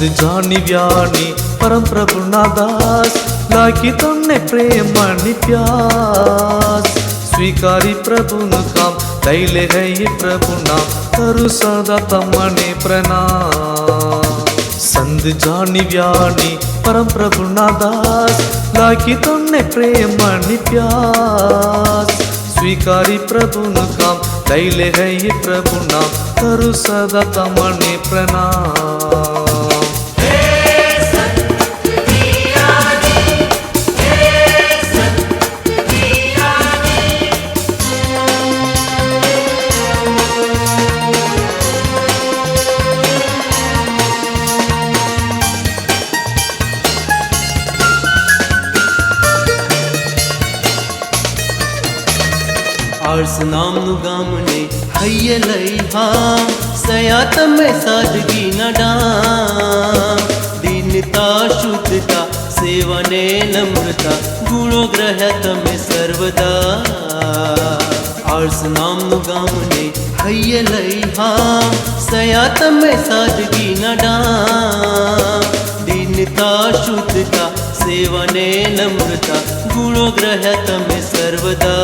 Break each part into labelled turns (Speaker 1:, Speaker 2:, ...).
Speaker 1: જાની વ્યાની પરમ પ્રભુના દાસ લાગી તમને પ્રેમની પ્યાસ સ્વીકારી પ્રભુનું કામ લઈ લે હે પ્રભુ નામ કરું સદા તમને પ્રણામ સંત જાની વ્યાની પરમ પ્રભુના દાસ લાગી તમને પ્રેમની પ્યાસ સ્વીકારી પ્રભુનું કામ લઈ લે હે પ્રભુ નામ કરું સદા તમને પ્રણામ
Speaker 2: આર્સ નામનું ગામને હૈયે લઈ હા સયા તમે સાદગીના ડામ દીનતા શુદ્ધતા સેવાને નમ્રતા ગુણો ગ્રહ્યા તમે સર્વદા આર્સ નામનું ગામને હૈયે લઈ હા સયા તમે સાદગીના ડામ દીનતા શુદ્ધતા સેવાને નમ્રતા ગુણો ગ્રહ્યા તમે સર્વદા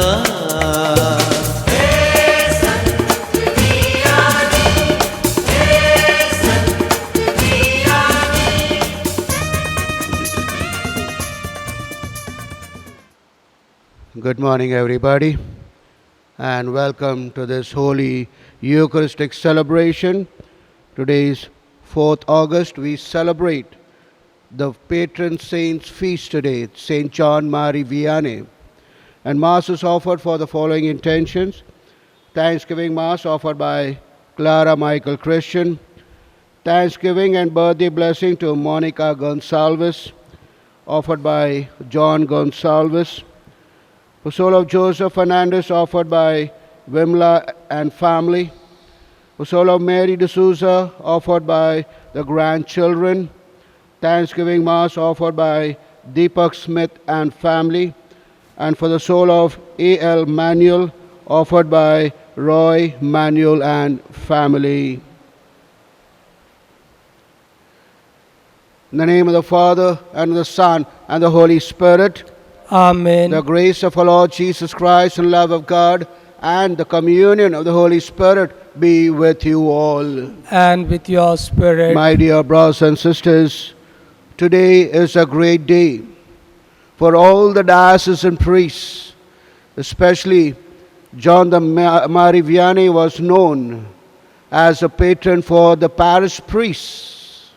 Speaker 3: Good morning, everybody, and welcome to this holy Eucharistic celebration. Today is 4th August. We celebrate the patron saint's feast today, Saint John Mary Vianney. And Mass is offered for the following intentions. Thanksgiving Mass offered by Clara Michael Christian. Thanksgiving and birthday blessing to Monica Gonsalves, offered by John Gonsalves. The soul of Joseph Fernandez, offered by Wimla and family. The soul of Mary D'Souza, offered by the grandchildren. Thanksgiving Mass offered by Deepak Smith and family. And for the soul of A.L. Manuel, offered by Roy Manuel and family. In the name of the Father, and of the Son, and the Holy Spirit.
Speaker 4: Amen.
Speaker 3: The grace of our Lord Jesus Christ and love of God and the communion of the Holy Spirit be with you all.
Speaker 4: And with your spirit.
Speaker 3: My dear brothers and sisters, today is a great day for all the diocesan priests. Especially John Mary Vianney was known as a patron for the parish priests.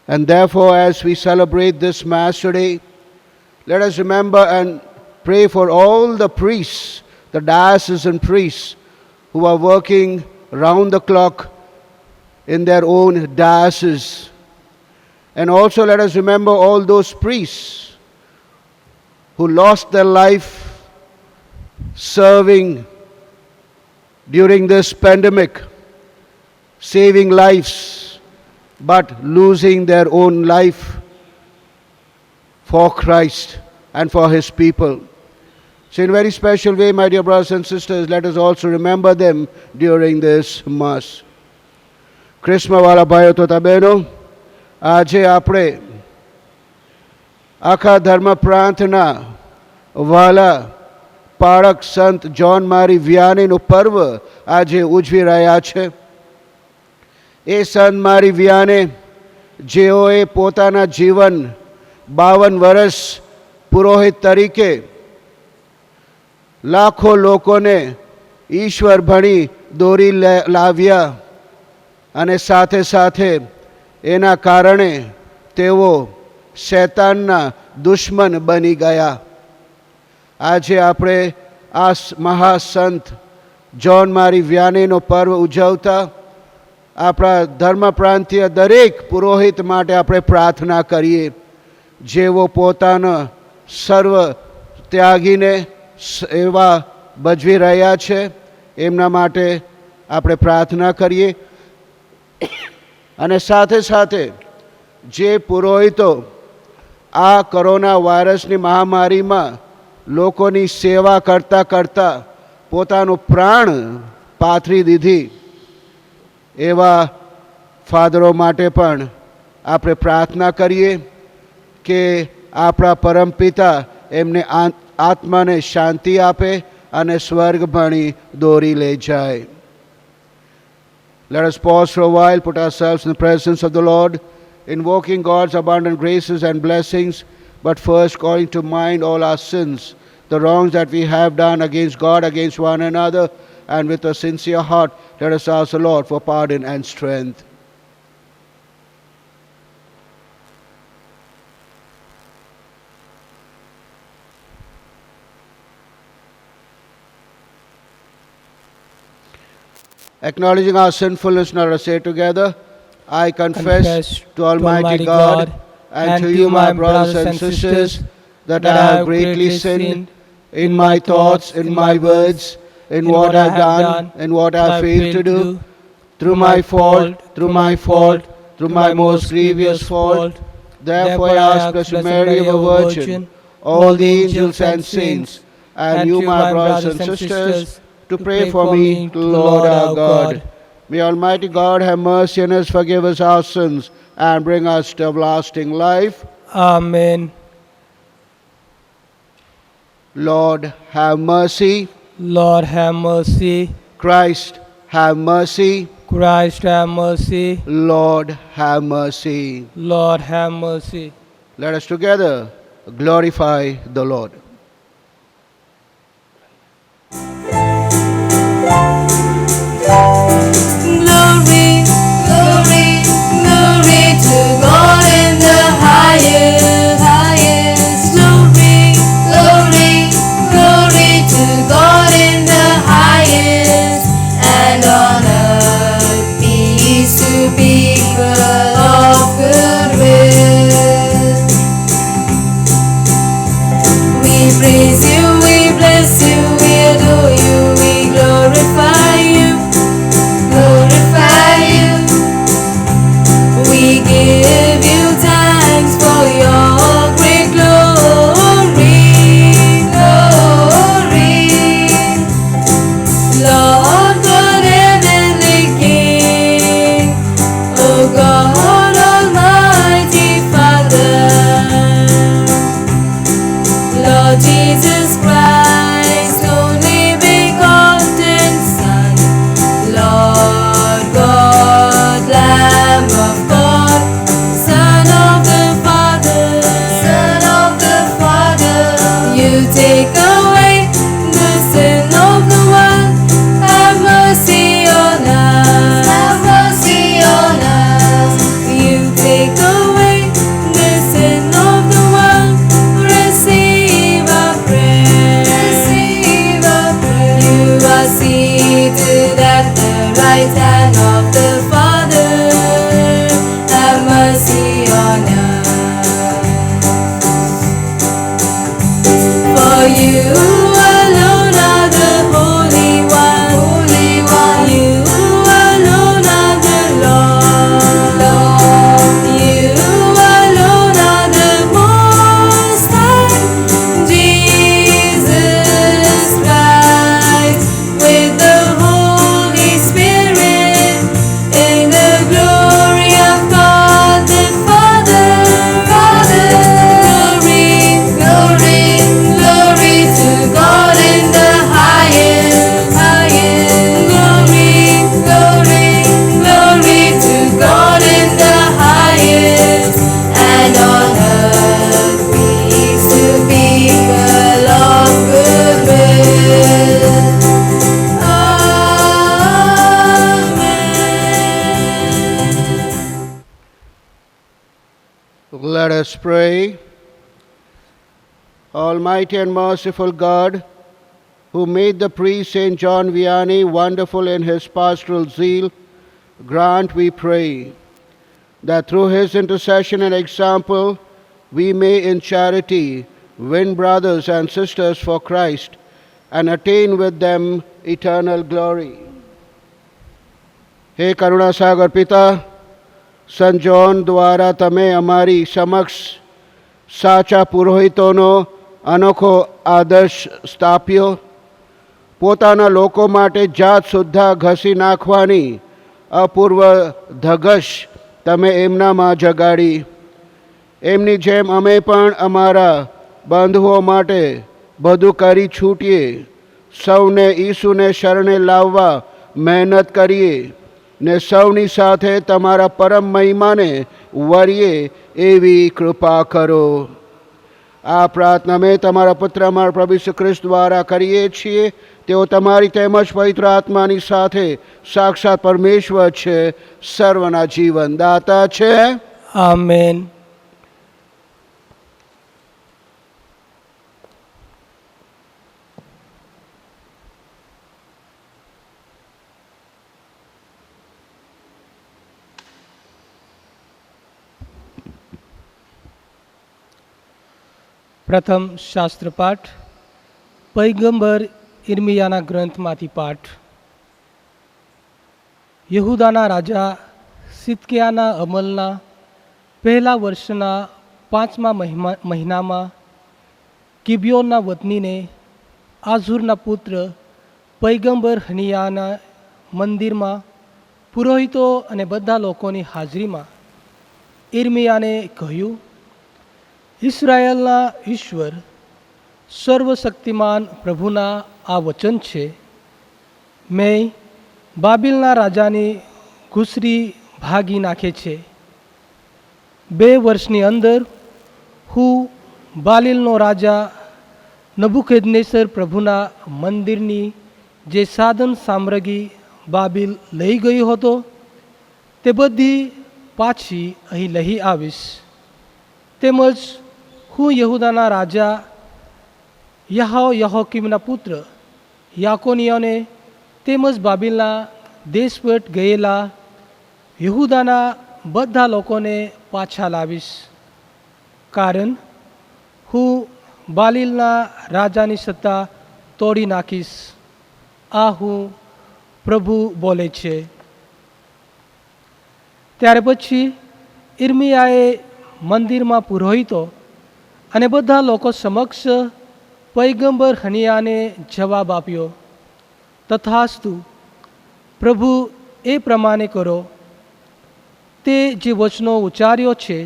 Speaker 3: And therefore, as we celebrate this Mass today, let us remember and pray for all the priests, the diocesan priests, who are working round the clock in their own diocese. And also let us remember all those priests who lost their life serving during this pandemic, saving lives, but losing their own life for Christ and for His people. So in a very special way, my dear brothers and sisters, let us also remember them during this Mass. Christmas wala bhayo to tabeno, આજે આપણે આખા ધર્મ પ્રાંતના વાલા પાળક સંત John મારી વિયાનીનું પર્વ આજે ઉજવી રહ્યા છે. એ સંત મારી વિયાને જેઓએ પોતાના જીવન 52 વર્ષ પુરોહિત તરીકે લાખો લોકોને ઈશ્વર ભણી દોરી લાવ્યા અને સાથે સાથે એના કારણે તેઓ શૈતાનના દુશ્મન બની ગયા. આજે આપણે આ મહાસંત જોન મારી વિયાનીનો પર્વ ઉજવતા આપણા ધર્મ પ્રાંતીય દરેક પુરોહિત માટે આપણે પ્રાર્થના કરીએ, જેઓ પોતાના સર્વ ત્યાગીને સેવા ભજવી રહ્યા છે, એમના માટે આપણે પ્રાર્થના કરીએ. અને સાથે સાથે જે પુરોહિતો આ કોરોના વાયરસની મહામારીમાં લોકોની સેવા કરતા કરતા પોતાનું પ્રાણ પાથરી દીધી, એવા ફાધરો માટે પણ આપણે પ્રાર્થના કરીએ કે આપણા પરમપિતા એમને આત્માને શાંતિ આપે અને સ્વર્ગ ભણી દોરી લઈ જાય. Let us pause for a while, put ourselves in the presence of the Lord, invoking God's abundant graces and blessings, but first calling to mind all our sins, the wrongs that we have done against God, against one another, and with a sincere heart, let us ask the Lord for pardon and strength. Acknowledging our sinfulness, let us say together, I confess to Almighty God and to you, my brothers and sisters, that I have greatly sinned in my thoughts, in my words, in what I have done, in what I have failed to do, through my fault, through my most grievous fault. Therefore I ask Blessed Mary, ever Virgin, all the angels and saints, and you, my brothers and sisters, to pray for me to the Lord our God. May Almighty God have mercy on us, forgive us our sins, and bring us to everlasting life.
Speaker 4: Amen.
Speaker 3: Lord, have mercy.
Speaker 4: Lord, have mercy.
Speaker 3: Christ, have mercy.
Speaker 4: Christ, have mercy.
Speaker 3: Lord, have mercy.
Speaker 4: Lord, have mercy.
Speaker 3: Let us together glorify the Lord.
Speaker 5: Glory, glory, glory to God in the highest, highest. Glory, glory, glory to God in the highest, and on earth peace to people of good will. We praise you, we bless you, we adore you, we glorify you. Glorify you. We give you thanks for your great glory, glory. Lord God, heavenly King, O God, Almighty Father, Lord Jesus Christ, only begotten Son, Lord God, Lamb of God, Son of the Father, Son of the Father. You take away the sin of the world. Have mercy on us. Have mercy on us. You take away the sin of the world. Receive our prayer. Receive our prayer. You are seated at the right hand of the Father. Have mercy on us. For you alone are the Holy One. Holy One. You alone are the Lord. Lord. You alone are the Most High. Jesus Christ, with the Holy Spirit, in the glory of God the Father. Father. Glory, glory, glory to God in the highest, highest. Glory, glory, glory to God in the highest, and on earth peace to people of good will. Amen.
Speaker 3: Let us pray. Almighty and merciful God, who made the priest St. John Vianney wonderful in his pastoral zeal, grant, we pray, that through his intercession and example, we may in charity win brothers and sisters for Christ and attain with them eternal glory. हे करुणासागर पिता, સંત John દ્વારા તમે અમારી સમક્ષ સાચા પુરોહિતોનો અનોખો આદર્શ સ્થાપ્યો. પોતાના લોકો માટે જાત સુદ્ધા ઘસી નાખવાની અપૂર્વ ધગશ તમે એમનામાં જગાડી. એમની જેમ અમે પણ અમારા બંધુઓ માટે બધું કરી છૂટીએ. સૌને ઈસુને શરણે લાવવા મહેનત કરીએ ને સૌની સાથે તમારા પરમ મહિમાને વરીએ એવી કૃપા કરો. આ પ્રાર્થના મેં તમારા પુત્ર અમારા પ્રભુ ઈસુ ખ્રિસ્ત દ્વારા કરીએ છીએ. તેઓ તમારી તેમજ પવિત્ર આત્માની સાથે સાક્ષાત પરમેશ્વર છે, સર્વના જીવનદાતા છે.
Speaker 4: આમેન. પ્રથમ શાસ્ત્ર પાઠ પૈગંબર ઇર્મિયાના ગ્રંથમાંથી પાઠ. યહૂદાના રાજા સિદકિયાના અમલના પહેલા વર્ષના 5મા મહિનામાં ગિબિયોનના વતનીને આઝુરના પુત્ર પૈગંબર હનિયાના મંદિરમાં પુરોહિતો અને બધા લોકોની હાજરીમાં ઇર્મિયાને કહ્યું, ઇસરાયેલના ઈશ્વર સર્વશક્તિમાન પ્રભુના આ વચન છે, મેં બાબિલના રાજાની ઘૂસરી ભાગી નાખે છે. 2 વર્ષની અંદર હું બાલિલનો રાજા નબુકદનેસર પ્રભુના મંદિરની જે સાધન સામગ્રી બાબિલ લઈ ગયો હતો તે બધી પાછી અહીં લઈ આવીશ. તેમજ હું યહૂદાના રાજા યહોકીમના પુત્ર યાકોનિયાને તેમજ બાબિલના દેશવટ ગયેલા યહૂદાના બધા લોકોને પાછા લાવીશ. કારણ હું બાલિલના રાજાની સત્તા તોડી નાખીશ. આ હું પ્રભુ બોલે છે. ત્યાર પછી ઇર્મિયાએ મંદિરમાં પુરોહિતો અને બધા લોકો સમક્ષ પૈગંબર હનિયાને જવાબ આપ્યો, તથાસ્તુ, પ્રભુ એ પ્રમાણે કરો. તે જે વચનો ઉચ્ચાર્યો છે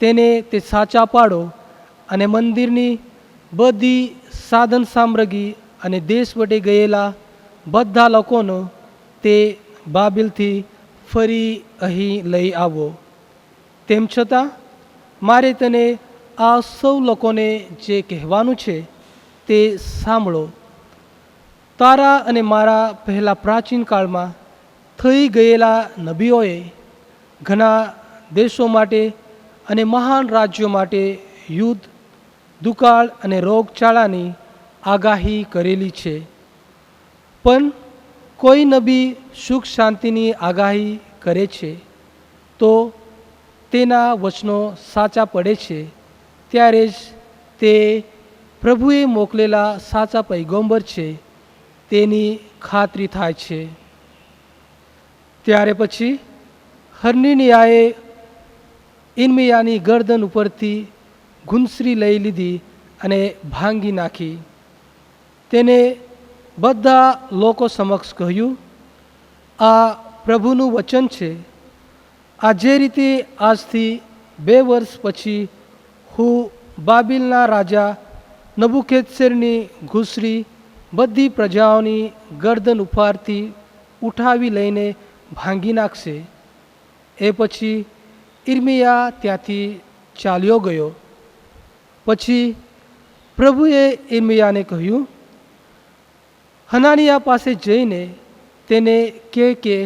Speaker 4: તેને તે સાચા પાડો અને મંદિરની બધી સાધન સામગ્રી અને દેશ વટે ગયેલા બધા લોકોનો તે બાબિલથી ફરી અહીં લઈ આવો. તેમ છતાં મારે તને આ સૌ લોકોને જે કહેવાનું છે તે સાંભળો. તારા અને મારા પહેલાં પ્રાચીન કાળમાં થઈ ગયેલા નબીઓએ ઘણા દેશો માટે અને મહાન રાજ્યો માટે યુદ્ધ, દુકાળ અને રોગચાળાની આગાહી કરેલી છે. પણ કોઈ નબી સુખ શાંતિની આગાહી કરે છે તો તેના વચનો સાચા પડે છે, ત્યારે જ તે પ્રભુએ મોકલેલા સાચા પૈગંબર છે તેની ખાતરી થાય છે. ત્યારે પછી હનનિયાએ ઇર્મિયાની ગરદન ઉપરથી ઘૂંસરી લઈ લીધી અને ભાંગી નાખી. તેને બધા લોકો સમક્ષ કહ્યું, આ પ્રભુનું વચન છે. આ જે રીતે આજથી 2 વર્ષ પછી હું બાબિલના રાજા નબુકદનેસરની ઘૂસરી બધી પ્રજાઓની ગરદન ઉપરથી ઉઠાવી લઈને ભાંગી નાખશે. એ પછી ઇર્મિયા ત્યાંથી ચાલ્યો ગયો. પછી પ્રભુએ ઇર્મિયાને કહ્યું, હનાનિયા પાસે જઈને તેને કહે કે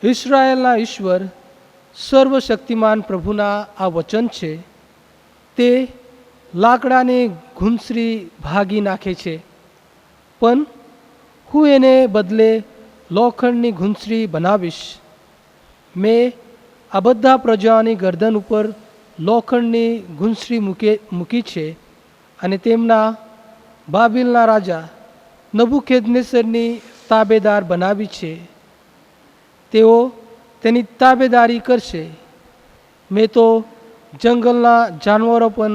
Speaker 4: ઇસરાયેલના ઈશ્વર સર્વશક્તિમાન પ્રભુના આ વચન છે, તે લાકડાને ઘૂંસરી ભાગી નાખે છે, પણ હું એને બદલે લોખંડની ઘૂંસરી બનાવીશ. મેં આ બધા પ્રજાઓની ગરદન ઉપર લોખંડની ઘૂંસરી મૂકી છે અને તેમના બાબિલના રાજા નબુકદનેસરની તાબેદાર બનાવી છે. તેઓ તેની તાબેદારી કરશે. મેં તો જંગલના જાનવરો પણ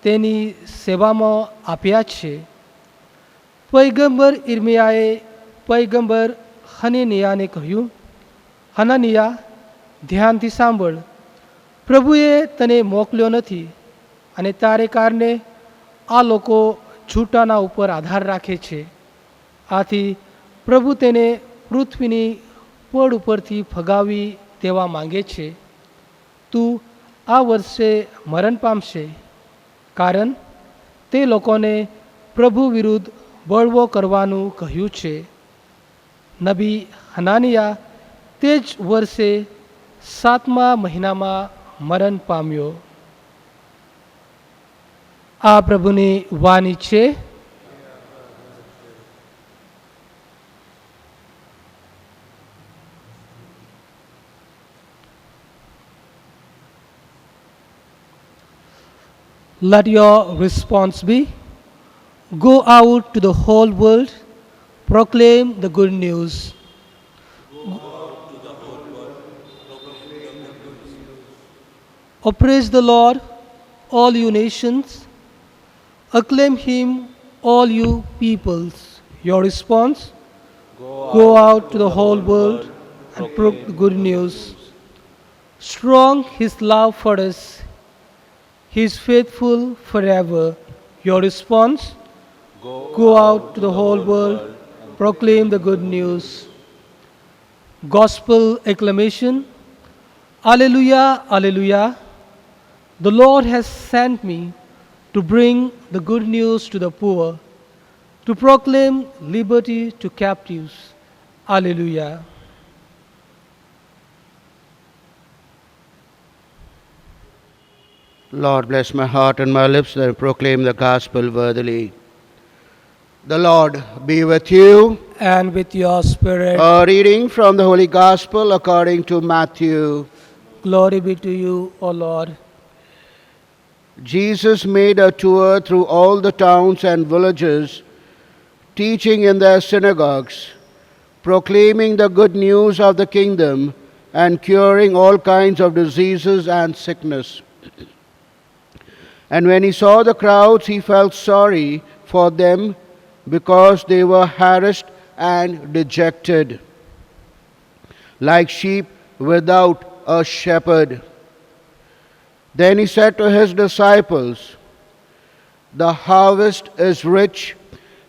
Speaker 4: તેની સેવામાં આપ્યા છે. પૈગંબર ઇર્મિયાએ પૈગંબર હનનિયાને કહ્યું, હનનિયા, ધ્યાનથી સાંભળ. પ્રભુએ તને મોકલ્યો નથી અને તારે કારણે આ લોકો છૂટાના ઉપર આધાર રાખે છે. આથી પ્રભુ તેને પૃથ્વીની પડ ઉપરથી ફગાવી દેવા માંગે છે. તું આ વર્ષે મરણ પામશે, કારણ તે લોકોને પ્રભુ વિરુદ્ધ બળવો કરવાનું કહ્યું છે. નબી હનાનિયા તે જ વર્ષે 7મા મહિનામાં મરણ પામ્યો. આ પ્રભુની વાણી છે. Let your response be, go out to the whole world, proclaim the good news. Oh, praise the Lord, all you nations. Acclaim him, all you peoples. Your response, go out to the whole world and proclaim the good news. Strong his love for us. He is faithful forever. Your response, go out to the whole world, proclaim the good news. Gospel acclamation. Alleluia, Alleluia. The Lord has sent me to bring the good news to the poor, to proclaim liberty to captives. Alleluia.
Speaker 3: Lord, bless my heart and my lips that I proclaim the gospel worthily. The Lord be with you.
Speaker 4: And with your spirit.
Speaker 3: A reading from the Holy Gospel according to Matthew.
Speaker 4: Glory be to you, O Lord.
Speaker 3: Jesus made a tour through all the towns and villages, teaching in their synagogues, proclaiming the good news of the kingdom, and curing all kinds of diseases and sickness. And when he saw the crowds, he felt sorry for them because they were harassed and dejected, like sheep without a shepherd. Then he said to his disciples, the harvest is rich,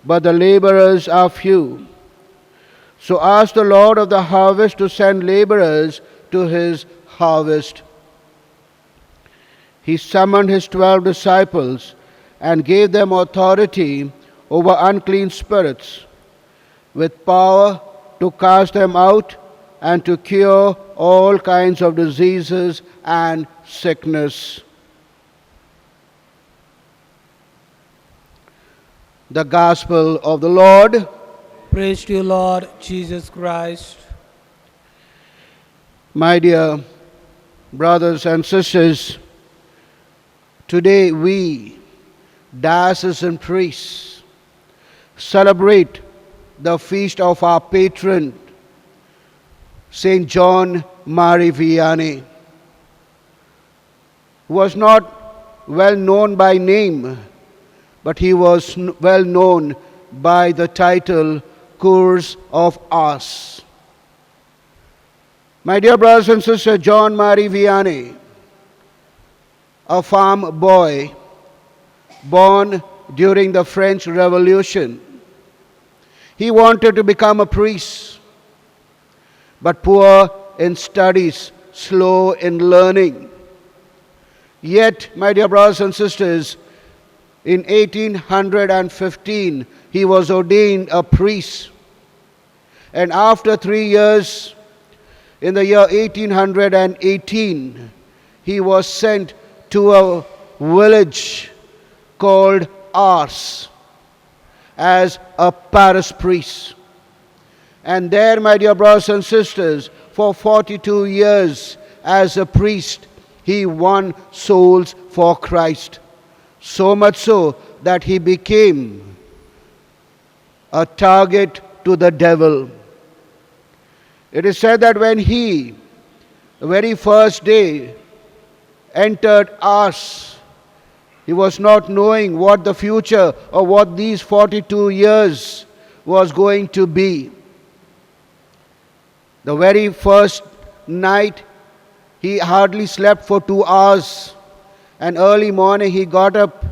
Speaker 3: but the laborers are few. So ask the Lord of the harvest to send laborers to his harvest. He summoned his 12 disciples and gave them authority over unclean spirits, with power to cast them out and to cure all kinds of diseases and sickness. The Gospel of the Lord.
Speaker 4: Praise to you, Lord Jesus Christ.
Speaker 3: My dear brothers and sisters, today we, diocesan and priests, celebrate the feast of our patron, Saint John Mary Vianney, who was not well known by name, but he was well known by the title Cours of Ars. My dear brothers and sisters, John Mary Vianney, a farm boy born during the French Revolution, he wanted to become a priest, but poor in studies, slow in learning. Yet, my dear brothers and sisters, in 1815, he was ordained a priest. And after 3 years, in the year 1818, he was sent to a village called Ars as a parish priest. And there, my dear brothers and sisters, for 42 years as a priest, he won souls for Christ. So much so that he became a target to the devil. It is said that when he, the very first day, entered Ars, he was not knowing what the future or what these 42 years was going to be. The very first night He hardly slept for 2 hours. And early morning he got up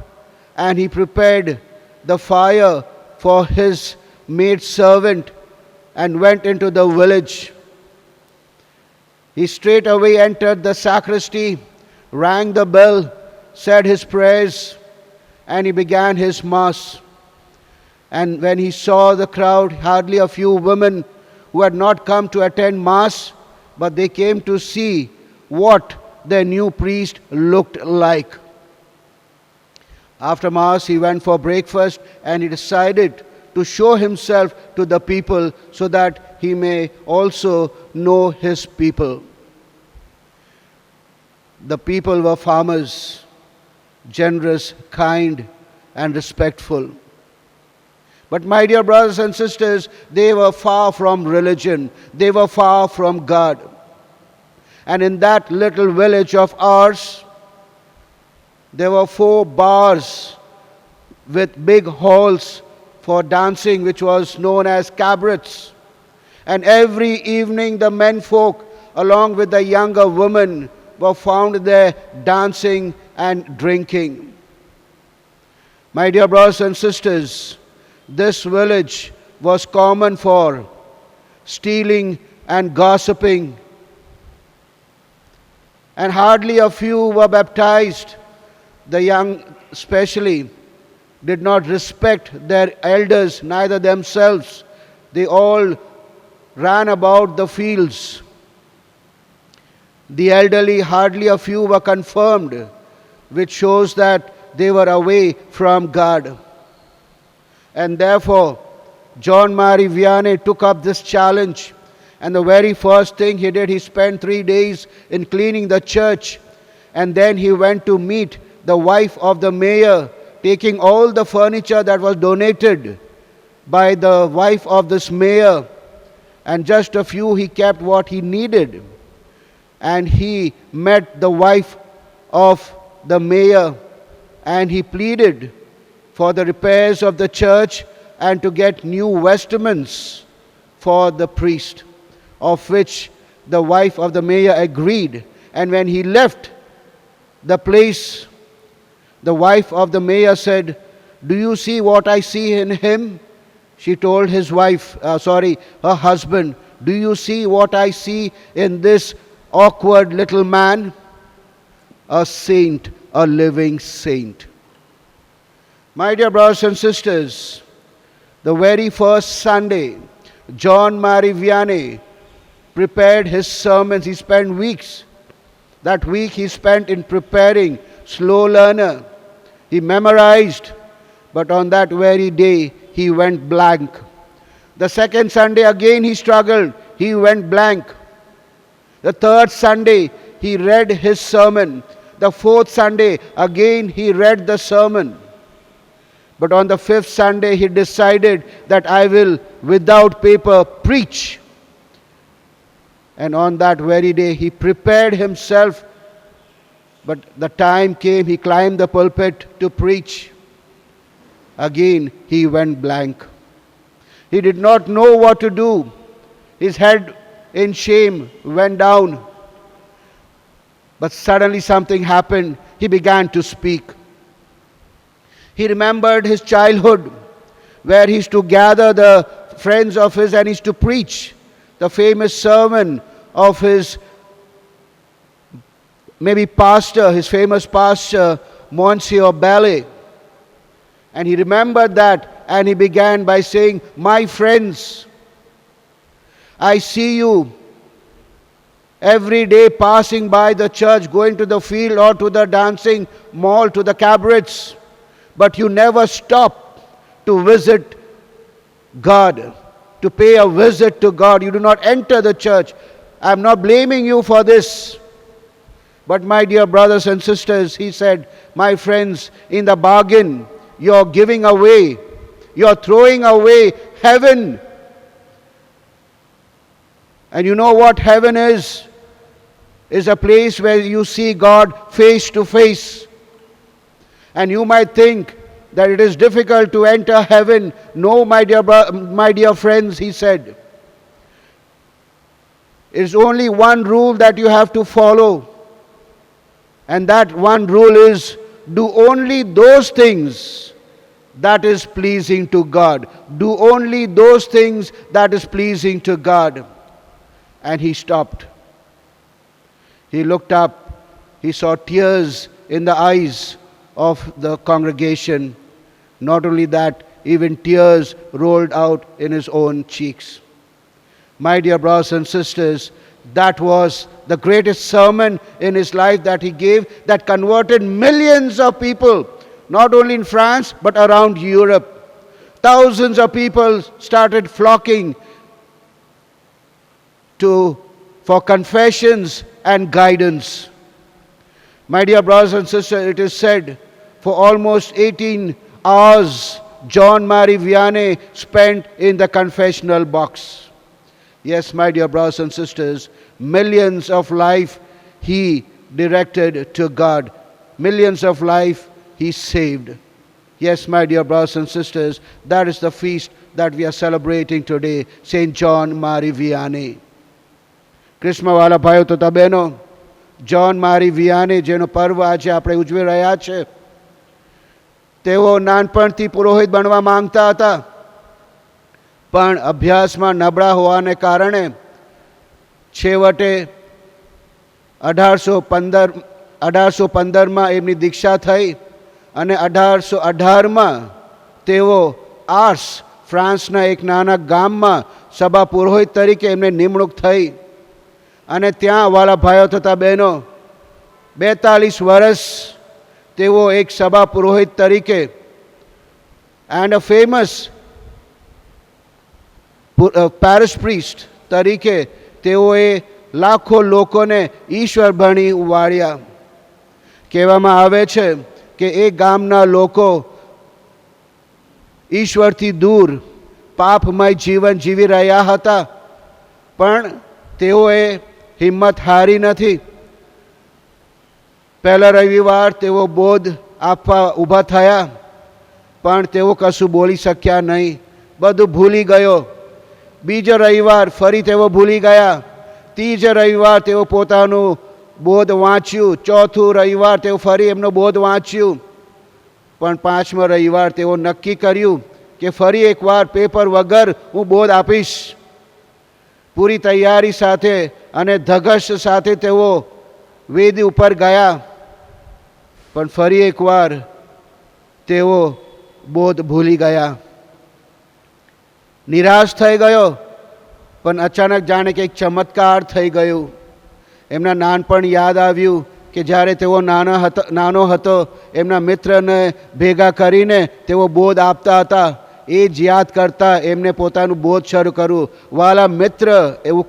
Speaker 3: and he prepared the fire for his maid servant and went into the village. He straightway entered the sacristy, rang the bell, said his prayers, and he began his mass. And when he saw the crowd, hardly a few women who had not come to attend mass, but they came to see what their new priest looked like. After mass, he went for breakfast and he decided to show himself to the people so that he may also know his people. The people were farmers, generous, kind, and respectful. But my dear brothers and sisters, they were far from religion. They were far from God. And in that little village of ours, there were 4 bars with big halls for dancing, which was known as cabarets. And every evening the men folk, along with the younger women, were found there dancing and drinking. My dear brothers and sisters, this village was common for stealing and gossiping, and hardly a few were baptized. The young especially did not respect their elders, neither themselves. They all ran about the fields. The elderly, hardly a few were confirmed, which shows that they were away from God. And therefore, John Marie Vianney took up this challenge. And the very first thing he did, he spent 3 days in cleaning the church. And then he went to meet the wife of the mayor, taking all the furniture that was donated by the wife of this mayor. And just a few he kept what he needed. And he met the wife of the mayor and he pleaded for the repairs of the church and to get new vestments for the priest, of which the wife of the mayor agreed. And when he left the place, the wife of the mayor said, "Do you see what I see in him?" She told his her husband, "Do you see what I see in this awkward little man?" A saint, a living saint. My dear brothers and sisters, the very first Sunday, John Marie Vianney prepared his sermons. He spent weeks. That week he spent in preparing, slow learner. He memorized, but on that very day he went blank. The second Sunday again he struggled. He went blank. The third Sunday he read his sermon. The fourth Sunday again he read the sermon. But on the fifth Sunday he decided that I will, without paper, preach. And on that very day he prepared himself. But the time came, he climbed the pulpit to preach. Again he went blank. He did not know what to do. His head in shame went down. But suddenly something happened. He began to speak. He remembered his childhood, where he used to gather the friends of his and he used to preach the famous sermon of his pastor, his famous pastor, Monsieur Ballet. And he remembered that and he began by saying, "My friends, I see you every day passing by the church, going to the field or to the dancing mall, to the cabarets, but you never stop to visit God, to pay a visit to God. You do not enter the church. I am not blaming you for this. But my dear brothers and sisters," he said, "my friends, in the bargain, you're giving away, you're throwing away heaven. And you know what heaven is? Is a place where you see God face to face. And you might think that it is difficult to enter heaven. No, my dear friends," he said. is only one rule that you have to follow. And that one rule is do only those things that is pleasing to God. Do only those things that is pleasing to God. And he stopped. He looked up. He saw tears in the eyes of the congregation. Not only that, even tears rolled out in his own cheeks. My dear brothers and sisters, that was the greatest sermon in his life that he gave, that converted millions of people, not only in France but around Europe. Thousands of people started flocking for confessions and guidance. My dear brothers and sisters, it is said for almost 18 hours John Marie Vianney spent in the confessional box. Yes, my dear brothers and sisters, millions of life he directed to God. Millions of life he saved. Yes, my dear brothers and sisters, that is the feast that we are celebrating today, Saint John Marie Vianney. ક્રિસ્મવાલા ભાઈઓ તથા બહેનો, John મારી વિયાને જેનો પર્વ આજે આપણે ઉજવી રહ્યા છે, તેઓ નાનપણથી પુરોહિત બનવા માંગતા હતા, પણ અભ્યાસમાં નબળા હોવાને કારણે છેવટે 1815માં એમની દીક્ષા થઈ અને 1818માં તેઓ આર્સ, ફ્રાન્સના એક નાના ગામમાં સભા પુરોહિત તરીકે એમને નિમણૂક થઈ અને ત્યાં વાલા ભાઈઓ તથા બહેનો 42 વર્ષ તેઓ એક સભા પુરોહિત તરીકે એન્ડ અ ફેમસ પેરિશ પ્રીસ્ટ તરીકે તેઓએ લાખો લોકોને ઈશ્વર ભણી વાળ્યા. કહેવામાં આવે છે કે એ ગામના લોકો ઈશ્વરથી દૂર પાપમય જીવન જીવી રહ્યા હતા, પણ તેઓએ હિંમત હારી નથી. પહેલા રવિવાર તેઓ બોધ આપવા ઊભા થયા, પણ તેઓ કશું બોલી શક્યા નહીં, બધું ભૂલી ગયો. બીજો રવિવાર ફરી તેઓ ભૂલી ગયા. ત્રીજો રવિવાર તેઓ પોતાનું બોધ વાંચ્યું. ચોથું રવિવાર તેઓ ફરી એમનો બોધ વાંચ્યું, પણ પાંચમો રવિવાર તેઓ નક્કી કર્યું કે ફરી એકવાર પેપર વગર હું બોધ આપીશ. પૂરી તૈયારી સાથે અને ધગશ સાથે તેઓ વેદી ઉપર ગયા, પણ ફરી એકવાર તેઓ બોધ ભૂલી ગયા. નિરાશ થઈ ગયો, પણ અચાનક જાણે કે એક ચમત્કાર થઈ ગયું. એમના નાનપણ યાદ આવ્યું કે જ્યારે તેઓ નાનો હતો એમના મિત્રને ભેગા કરીને તેઓ બોધ આપતા હતા. એ જ યાદ કરતા એમને પોતાનું બોધ શરૂ કર્યું. વાલા મિત્ર, એવું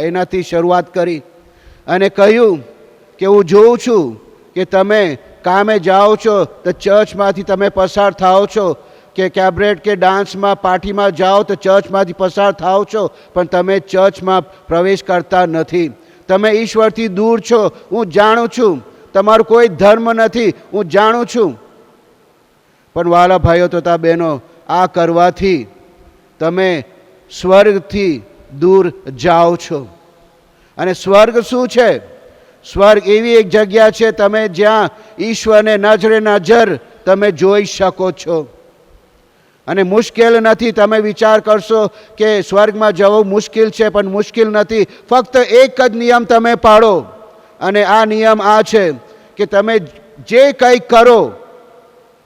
Speaker 3: એનાથી શરૂઆત કરી અને કહ્યું કે હું જોઉં છું કે તમે કામે જાઓ છો તો ચર્ચમાંથી તમે પસાર થાઓ છો, કે કેબરેટ કે ડાન્સમાં પાર્ટીમાં જાઓ તો ચર્ચમાંથી પસાર થાઓ છો, પણ તમે ચર્ચમાં પ્રવેશ કરતા નથી. તમે ઈશ્વરથી દૂર છો, હું જાણું છું. તમારું કોઈ ધર્મ નથી, હું જાણું છું. પણ વાલા ભાઈઓ તથા બહેનો, આ કરવાથી તમે સ્વર્ગથી દૂર જાઓ છો. અને સ્વર્ગ શું છે? સ્વર્ગ એવી એક જગ્યા છે તમે જ્યાં ઈશ્વરને નજરે નજર તમે જોઈ શકો છો. અને મુશ્કેલ નથી. તમે વિચાર કરશો કે સ્વર્ગમાં જવું મુશ્કેલ છે, પણ મુશ્કેલ નથી. ફક્ત એક જ નિયમ તમે પાળો, અને આ નિયમ આ છે કે તમે જે કંઈ કરો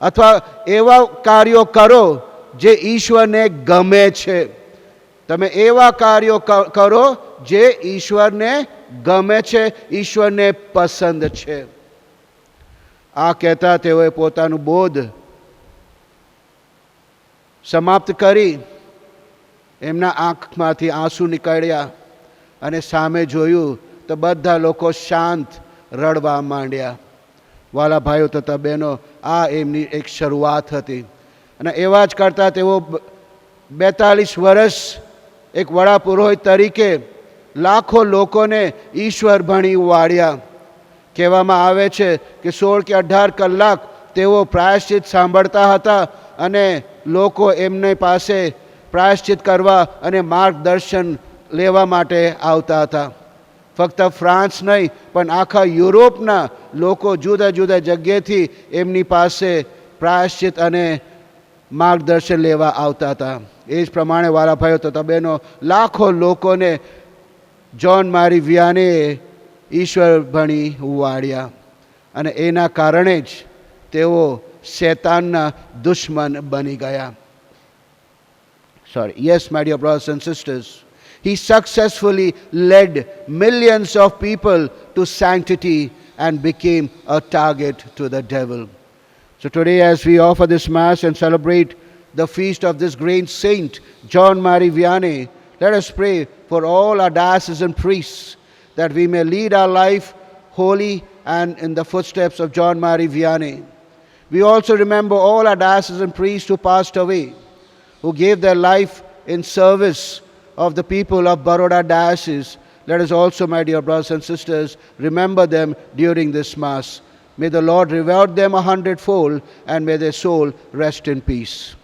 Speaker 3: અથવા એવા કાર્યો કરો જે ઈશ્વરને ગમે છે. તમે એવા કાર્યો કરો જે ઈશ્વરને ગમે છે, ઈશ્વરને પસંદ છે. આ કહેતા તેઓએ પોતાનું બોધ સમાપ્ત કરી એમના આંખમાંથી આંસુ નીકળ્યા અને સામે જોયું તો બધા લોકો શાંત રડવા માંડ્યા. વાલા ભાઈઓ તથા બહેનો, આ એમની એક શરૂઆત હતી. અને એવા જ કરતાં તેઓ 42 વર્ષ એક વડા પુરોહિત તરીકે લાખો લોકોને ઈશ્વર ભણી વાળ્યા. કહેવામાં આવે છે કે 16 કે 18 કલાક તેઓ પ્રાયશ્ચિત સાંભળતા હતા અને લોકો એમની પાસે પ્રાયશ્ચિત કરવા અને માર્ગદર્શન લેવા માટે આવતા હતા. ફક્ત ફ્રાન્સ નહીં પણ આખા યુરોપના લોકો જુદા જુદા જગ્યાએથી એમની પાસે પ્રાયશ્ચિત અને માર્ગદર્શન લેવા આવતા હતા. એ જ પ્રમાણે વાલા ભાઈઓ તથા બહેનો, લાખો લોકોને જ્હોન મારી વિયાનેએ ઈશ્વર ભણી વાળ્યા અને એના કારણે જ તેઓ શેતાનના દુશ્મન બની ગયા. Sorry. Yes, my dear brothers and sisters, he successfully led millions of people to sanctity and became a target to the devil. So today, as we offer this Mass and celebrate the feast of this great saint, John Marie Vianney, let us pray for all our diocesan priests that we may lead our life holy and in the footsteps of John Marie Vianney. We also remember all our diocesan priests who passed away, who gave their life in service of the people of Baroda Diocese. Let us also, my dear brothers and sisters, remember them during this Mass. May the Lord reward them 100-fold and may their soul rest in peace.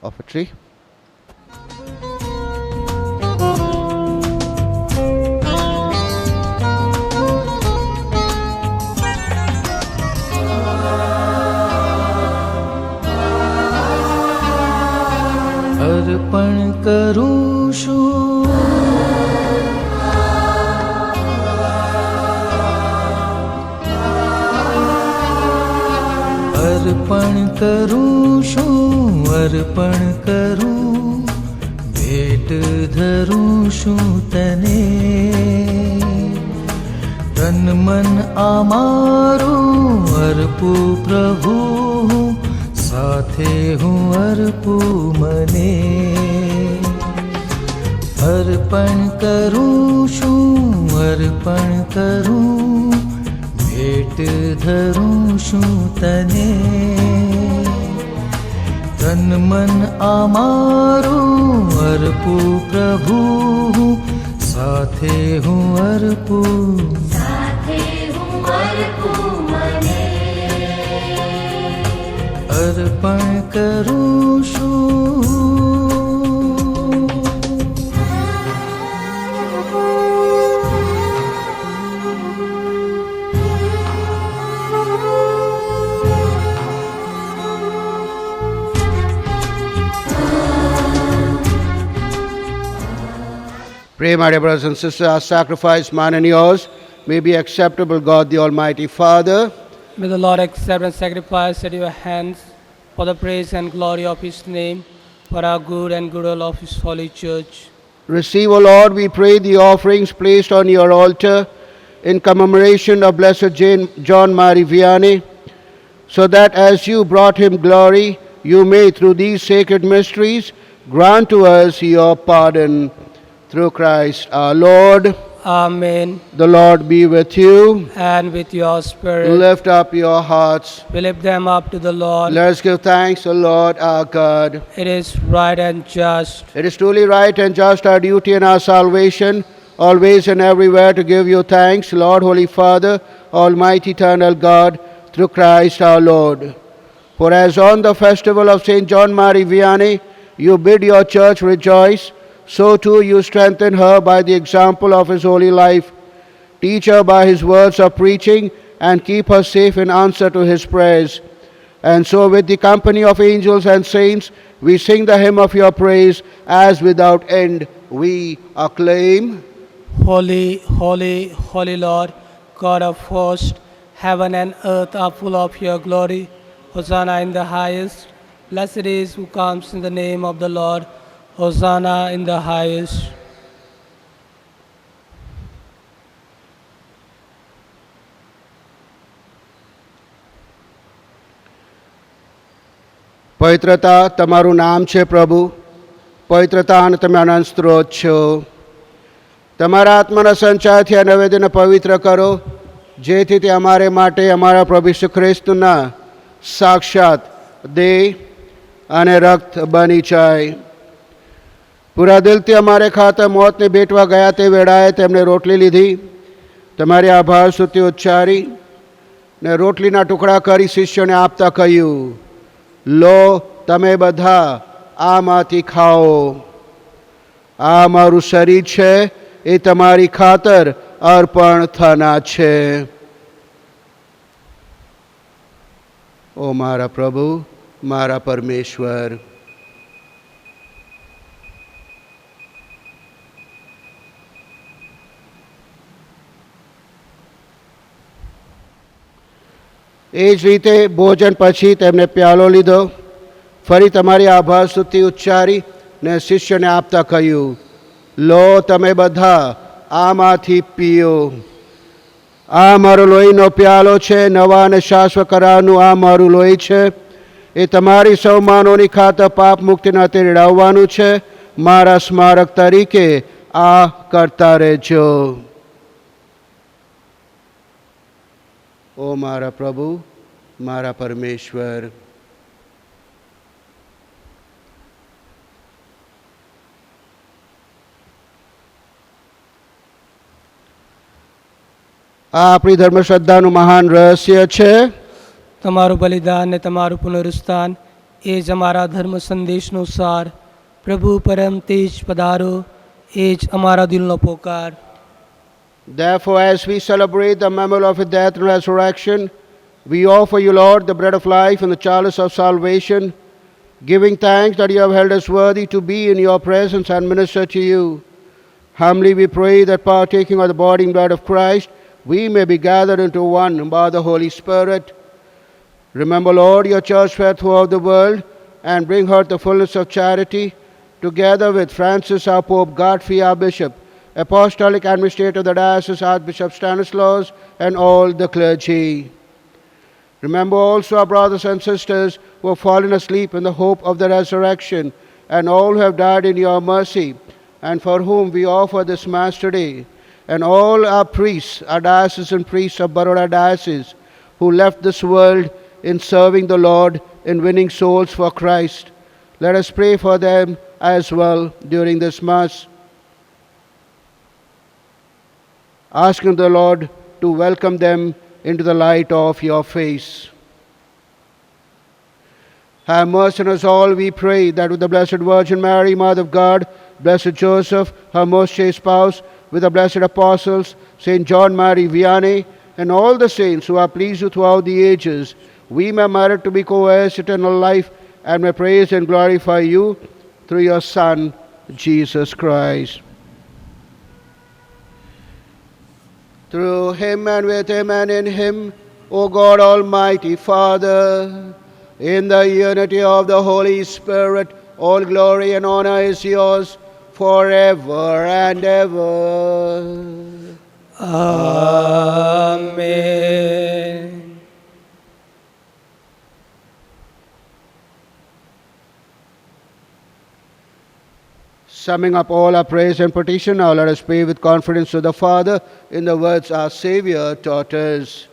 Speaker 3: Offertory.
Speaker 1: અર્પણ કરું છું અર્પણ કરું છું અર્પણ કરું ભેટ ધરું છું તને તન મન આ મારું અર્પું પ્રભુ સાથે હું અર્પું મને અર્પણ કરું છું અર્પણ કરું ભેટ ધરું છું તને તન મન આ મારું અર્પું પ્રભુ સાથે હું અર્પું અર્પણ કરું છું.
Speaker 3: Pray, my dear brothers and sisters, our sacrifice, mine and yours, may be acceptable, God the Almighty Father.
Speaker 4: May the Lord accept and sacrifice at your hands for the praise and glory of His name, for our good and goodwill of His holy church.
Speaker 3: Receive, O Lord, we pray, the offerings placed on your altar in commemoration of Blessed John Marie Vianney, so that as you brought him glory, you may, through these sacred mysteries, grant to us your pardon. Through Christ our Lord.
Speaker 4: Amen.
Speaker 3: The Lord be with you.
Speaker 4: And with your spirit.
Speaker 3: Lift up your hearts.
Speaker 4: We lift them up to the Lord.
Speaker 3: Let us give thanks to Lord our God.
Speaker 4: It is right and just.
Speaker 3: It is truly right and just, our duty and our salvation, always and everywhere to give you thanks, Lord, Holy Father, Almighty Eternal God, through Christ our Lord. For as on the festival of St. John Marie Vianney, you bid your church rejoice, so too you strengthen her by the example of his holy life. Teach her by his words of preaching and keep her safe in answer to his prayers. And so with the company of angels and saints, we sing the hymn of your praise, as without end we acclaim.
Speaker 4: Holy, holy, holy Lord, God of hosts, heaven and earth are full of your glory. Hosanna in the highest. Blessed is who comes in the name of the Lord. Hosanna in the highest.
Speaker 3: પવિત્રતા તમારું નામ છે પ્રભુ, પવિત્રતા અને તમે અનંત સ્ત્રોત છો. તમારા આત્માના સંચારથી આ નૈવેદ્યને પવિત્ર કરો, જેથી તે અમારે માટે અમારા પ્રભુ ઈસુ ખ્રિસ્તના સાક્ષાત દેહ અને રક્ત બની જાય. પૂરા દિલથી અમારે ખાતે મોતને ભેટવા ગયા તે વેળાએ તેમણે રોટલી લીધી, તમારી આભાર સ્તુતિ ઉચ્ચારી ને રોટલીના ટુકડા કરી શિષ્યોને આપતા કહ્યું, લો તમે બધા આમાંથી ખાઓ. આ મારું શરીર છે, એ તમારી ખાતર અર્પણ થનાર છે. ઓ મારા પ્રભુ, મારા પરમેશ્વર. એ જ રીતે ભોજન પછી તેમને પ્યાલો લીધો, ફરી તમારી આભાર સ્તુતિ ઉચ્ચારી ને શિષ્યને આપતા કહ્યું, લો તમે બધા આમાંથી પીઓ. આ મારો લોહીનો પ્યાલો છે, નવા અને શાશ્વત કરારનું આ મારું લોહી છે. એ તમારી સૌ માનવની ખાતર પાપ મુક્તિના તે રેડાવવાનું છે. મારા સ્મારક તરીકે આ કરતા રહેજો. ઓ મારા પ્રભુ, મારા પરમેશ્વર. આ આપણી ધર્મશ્રદ્ધાનું મહાન રહસ્ય છે.
Speaker 4: તમારું બલિદાન ને તમારું પુનરુત્થાન એ જ અમારા ધર્મ સંદેશનો સાર. પ્રભુ પરમ તેજ પધારો, એ જ અમારા દિલનો પોકાર.
Speaker 3: Therefore, as we celebrate the memorial of his death and resurrection, we offer you, Lord, the bread of life and the chalice of salvation, giving thanks that you have held us worthy to be in your presence and minister to you. Humbly we pray that partaking of the body and blood of Christ, we may be gathered into one by the Holy Spirit. Remember, Lord, your church spread throughout the world, and bring her to fullness of charity, together with Francis, our Pope, Godfrey, our Bishop, Apostolic Administrator of the Diocese, Archbishop Stanislaus, and all the clergy. Remember also our brothers and sisters who have fallen asleep in the hope of the resurrection, and all who have died in your mercy, and for whom we offer this Mass today, and all our priests, our diocesan priests of Baroda Diocese, who left this world in serving the Lord in winning souls for Christ. Let us pray for them as well during this Mass, asking the Lord to welcome them into the light of your face. Have mercy on us all, we pray, that with the Blessed Virgin Mary, Mother of God, Blessed Joseph, her most chaste spouse, with the blessed apostles, Saint John Mary Vianney, and all the saints who are pleased with throughout the ages, we may merit to be co-heirs eternal life, and may praise and glorify you through your Son, Jesus Christ. Through him and with him and in him, O God Almighty Father, in the unity of the Holy Spirit, all glory and honor is yours forever and ever.
Speaker 4: Amen.
Speaker 3: Summing up all our praise and petition, now let us pray with confidence to the Father in the words our Savior taught us.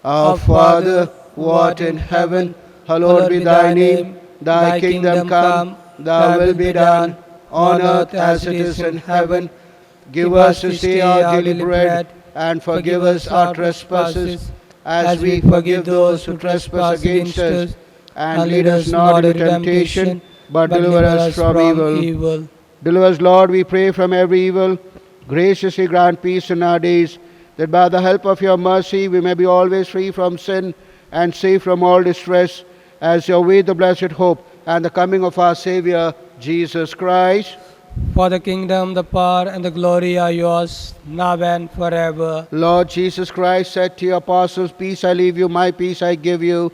Speaker 3: Our Father, who art in heaven, hallowed be thy name. Thy kingdom come, thy will be done, on earth as it is in heaven. Give us this day our daily bread, and forgive us our trespasses, as we forgive those who trespass against us. And lead us not into temptation, but deliver us from evil. Deliver us, Lord, we pray, from every evil. Graciously grant peace in our days, that by the help of your mercy we may be always free from sin and safe from all distress, as you await the blessed hope and the coming of our Savior, Jesus Christ.
Speaker 4: For the kingdom, the power, and the glory are yours, now and forever.
Speaker 3: Lord Jesus Christ said to your apostles, peace I leave you, my peace I give you.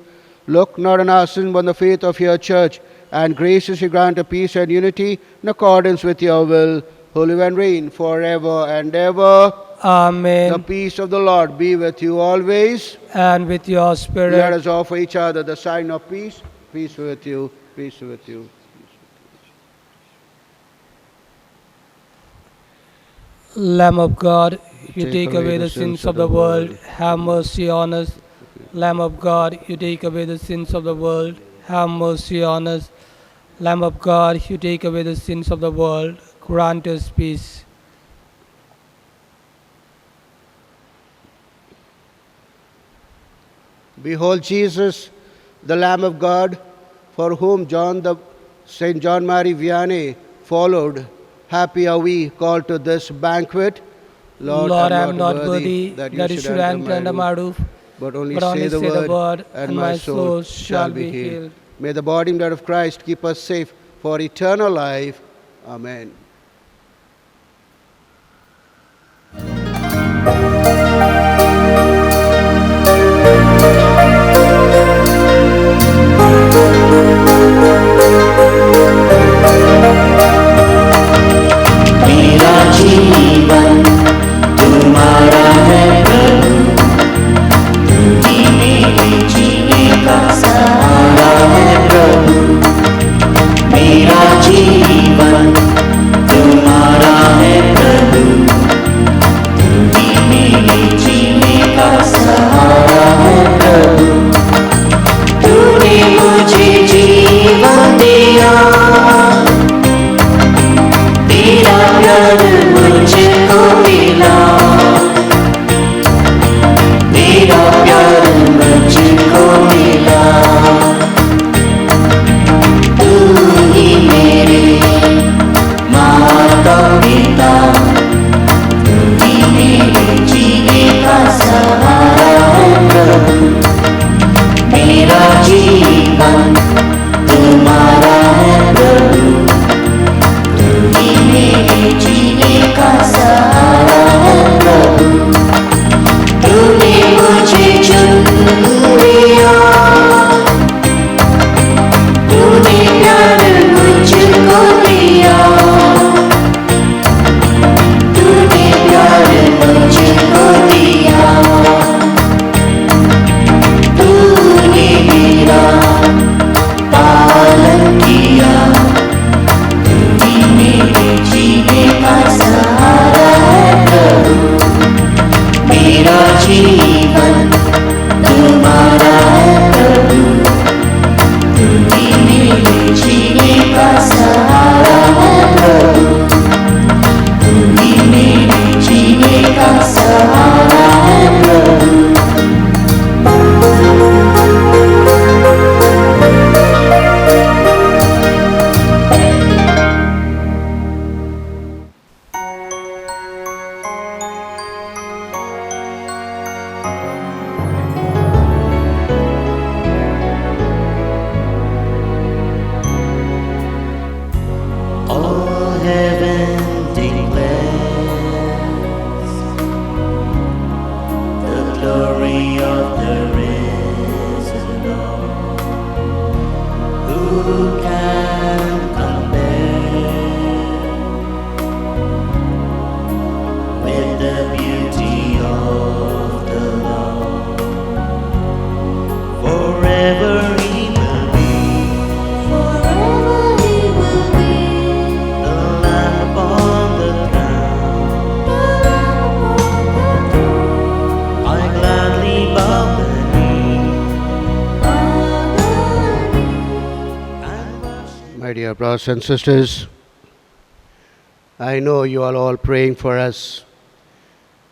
Speaker 3: Look not on our sin, but on the faith of your church, and graciously grant a peace and unity in accordance with your will, who live and reign forever and ever.
Speaker 4: Amen.
Speaker 3: The peace of the Lord be with you always.
Speaker 4: And with your
Speaker 3: Let
Speaker 4: spirit.
Speaker 3: us offer each other the sign of peace. Peace with you. Peace with you.
Speaker 4: Lamb of God, you take away the sins of the world, have mercy on us. Lamb of God, you take away the sins of the world, have mercy on us. Lamb of God, you take away the sins of the world, grant us peace.
Speaker 3: Behold Jesus, the Lamb of God, for whom John the St. John Marie Vianney followed, happy are we called to this banquet.
Speaker 4: Lord, I am not worthy that you should enter under my roof,
Speaker 3: but only
Speaker 4: but only
Speaker 3: say the word,
Speaker 4: and my soul shall be healed.
Speaker 3: May the body and blood of Christ keep us safe for eternal life. Amen.
Speaker 6: मेरा जीवन तुम्हारा है प्रभु, तुम ही मेरे जीने का सहारा है प्रभु। मेरा जीवन तुम्हारा है प्रभु, तुम ही मेरे जीने का सहारा है प्रभु। तूने मुझे जीवन दिया, तेरा प्यार मुझको मिला, तेरा प्यार मुझको मिला। तू ही मेरे माता पिता, तू ही मेरे जीने का सहारा है प्रभु। मेरा जीवन तुम्हारा है प्रभु, मेरे जीने का सहारा है प्रभु। तूने मुझे चुन लिया, तूने प्यार मुझको दिया, तूने प्यार मुझको दिया। तूने मेरा पालन किया, मेरे जीने का सहारा है प्रभु। मेरा जीवन तुम्हारा है प्रभु, तुम ही मेरे जीने का सहारा है प्रभु, तुम ही मेरे जीने का सहारा है प्रभु। All heaven declares the glory of the risen Lord. Who can compare with the beauty of the Lord? Forever He will be,
Speaker 5: Forever He will be,
Speaker 6: the Lamb upon the throne.
Speaker 5: the Lamb upon the throne.
Speaker 6: I gladly bow the knee and worship.
Speaker 3: My dear brothers and sisters, I know you are all praying for us,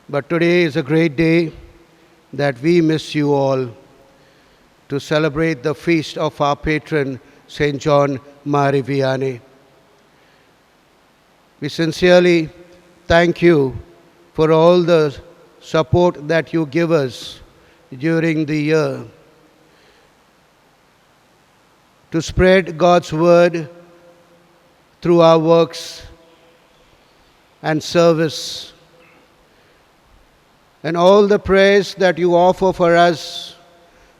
Speaker 3: but today is a great day that we miss you all to celebrate the feast of our patron, St. John Marie Vianney. We sincerely thank you for all the support that you give us during the year to spread God's word through our works and service. And all the prayers that you offer for us,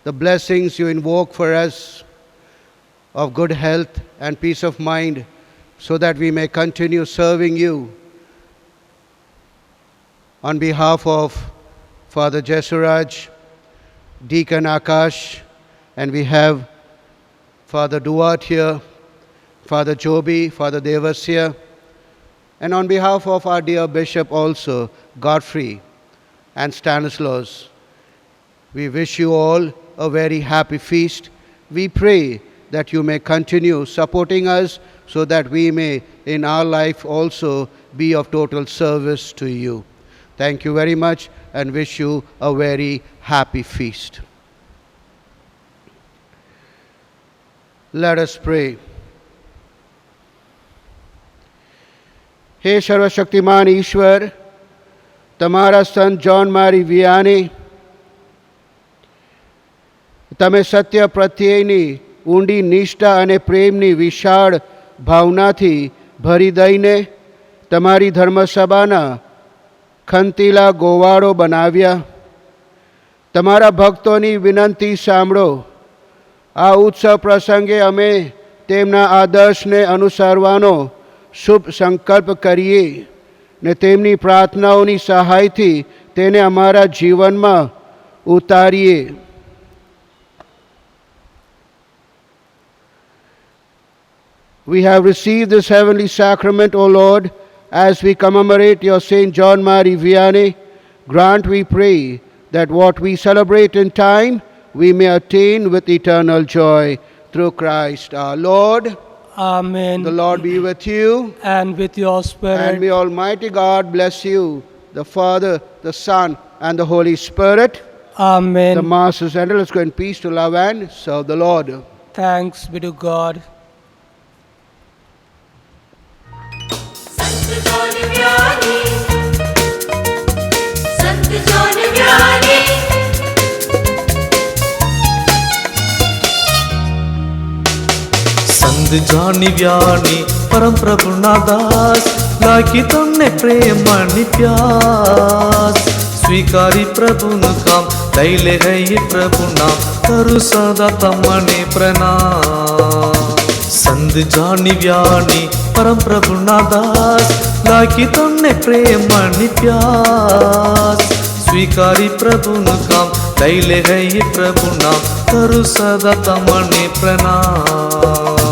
Speaker 3: the blessings you invoke for us of good health and peace of mind, so that we may continue serving you. On behalf of Father Jesuraj, Deacon Akash, and we have Father Duart here, Father Joby, Father Devasya, and on behalf of our dear Bishop also, Godfrey and Stanislaus, we wish you all a very happy feast. We pray that you may continue supporting us so that we may in our life also be of total service to you. Thank you very much and wish you a very happy feast. Let us pray. હે સર્વશક્તિમાન ઈશ્વર, તમારા સંત John મારી વિયાને તમે સત્ય પ્રત્યેની ઊંડી નિષ્ઠા અને પ્રેમની વિશાળ ભાવનાથી ભરી દઈને તમારી ધર્મસભાના ખંતીલા ગોવાળો બનાવ્યા. તમારા ભક્તોની વિનંતી સાંભળો. આ ઉત્સવ પ્રસંગે અમે તેમના આદર્શને અનુસરવાનો શુભ સંકલ્પ કરીએ ને તેમની પ્રાર્થનાઓની સહાયથી તેને અમારા જીવનમાં ઉતારીએ. We have received this heavenly sacrament, O Lord, as we commemorate your Saint John Marie Vianney. Grant, we pray, that what we celebrate in time, we may attain with eternal joy through Christ our Lord.
Speaker 4: Amen.
Speaker 3: The Lord be with you.
Speaker 4: And with your spirit.
Speaker 3: And may Almighty God bless you, the Father, the Son, and the Holy Spirit.
Speaker 4: Amen.
Speaker 3: The Mass is ended. Let's go in peace to love and serve the Lord.
Speaker 4: Thanks be to God.
Speaker 5: Sant John ज्ञानी, संत John ज्ञानी,
Speaker 1: संत John व्यानी परम प्रभु ना दास, लागी तुमने प्रेम आणि प्यास. स्वीकारी प्रभु न काम दैले है ये प्रभु नाम, करू सदा तमने प्रणाम. संत जॉन व्यानी परम प्रभु ना दास, लागी तुमने प्रेम आणि प्यास. स्वीकारी प्रभु न काम दैले है ये प्रभु नाम, करू सदा तमने प्रणाम.